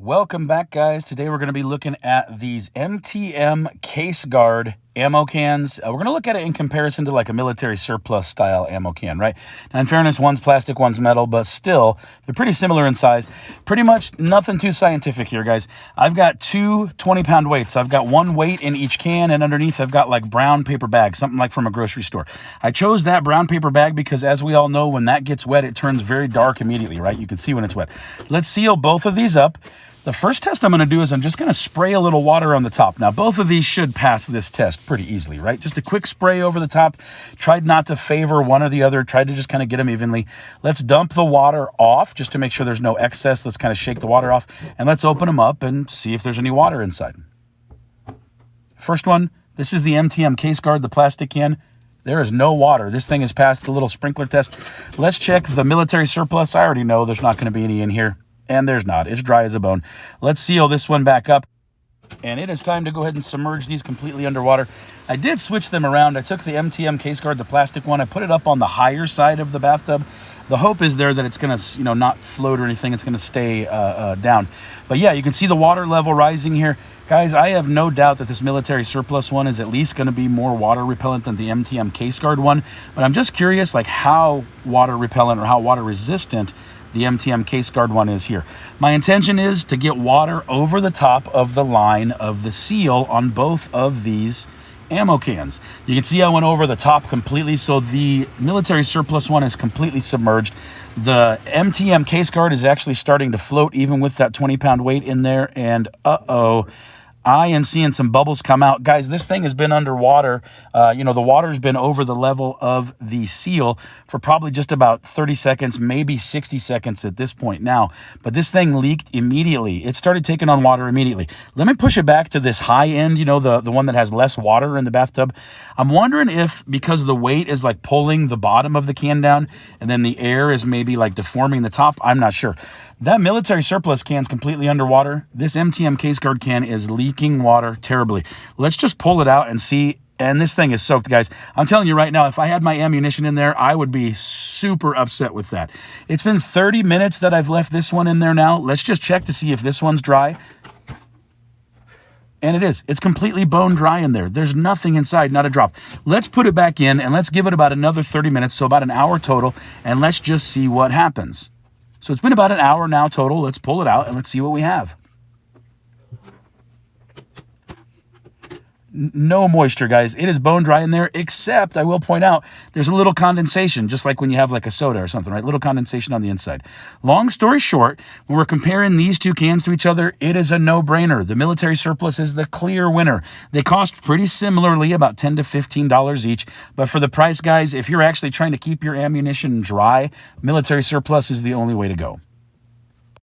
Welcome back, guys. Today we're going to be looking at these MTM Case-Gard ammo cans. We're going to look at it in comparison to like a military surplus style ammo can, right? Now, in fairness, one's plastic, one's metal, but still, they're pretty similar in size. Pretty much nothing too scientific here, guys. I've got two 20-pound weights. I've got one weight in each can, and underneath I've got like brown paper bags, something like from a grocery store. I chose that brown paper bag because, as we all know, when that gets wet, it turns very dark immediately, right? You can see when it's wet. Let's seal both of these up. The first test I'm going to do is I'm just going to spray a little water on the top. Now, both of these should pass this test pretty easily, right? Just a quick spray over the top. Tried not to favor one or the other. Tried to just kind of get them evenly. Let's dump the water off just to make sure there's no excess. Let's kind of shake the water off. And let's open them up and see if there's any water inside. First one, this is the MTM Case-Gard, the plastic can. There is no water. This thing has passed the little sprinkler test. Let's check the military surplus. I already know there's not going to be any in here. And there's not. It's dry as a bone. Let's seal this one back up. And it is time to go ahead and submerge these completely underwater. I did switch them around. I took the MTM Case-Gard, the plastic one. I put it up on the higher side of the bathtub. The hope is there that it's going to, not float or anything. It's going to stay down. But yeah, you can see the water level rising here. Guys, I have no doubt that this military surplus one is at least going to be more water repellent than the MTM Case-Gard one. But I'm just curious, like how water repellent or how water resistant the MTM Case-Gard one is here. My intention is to get water over the top of the line of the seal on both of these ammo cans. You can see I went over the top completely, so the military surplus one is completely submerged. The MTM Case-Gard is actually starting to float even with that 20-pound weight in there, and I am seeing some bubbles come out. Guys, this thing has been underwater. The water's been over the level of the seal for probably just about 30 seconds, maybe 60 seconds at this point now. But this thing leaked immediately. It started taking on water immediately. Let me push it back to this high end, the one that has less water in the bathtub. I'm wondering if, because the weight is like pulling the bottom of the can down and then the air is maybe like deforming the top. I'm not sure. That military surplus can is completely underwater. This MTM Case-Gard can is leaking water terribly. Let's just pull it out and see. And this thing is soaked, guys. I'm telling you right now, if I had my ammunition in there, I would be super upset with that. It's been 30 minutes that I've left this one in there now. Let's just check to see if this one's dry. And it is. It's completely bone dry in there. There's nothing inside, not a drop. Let's put it back in and let's give it about another 30 minutes, so about an hour total, and let's just see what happens. So it's been about an hour now total. Let's pull it out and let's see what we have. No moisture, guys. It is bone dry in there, except I will point out there's a little condensation, just like when you have like a soda or something, right? Little condensation on the inside. Long story short, when we're comparing these two cans to each other, it is a no-brainer. The military surplus is the clear winner. They cost pretty similarly, about $10 to $15 each. But for the price, guys, if you're actually trying to keep your ammunition dry, military surplus is the only way to go.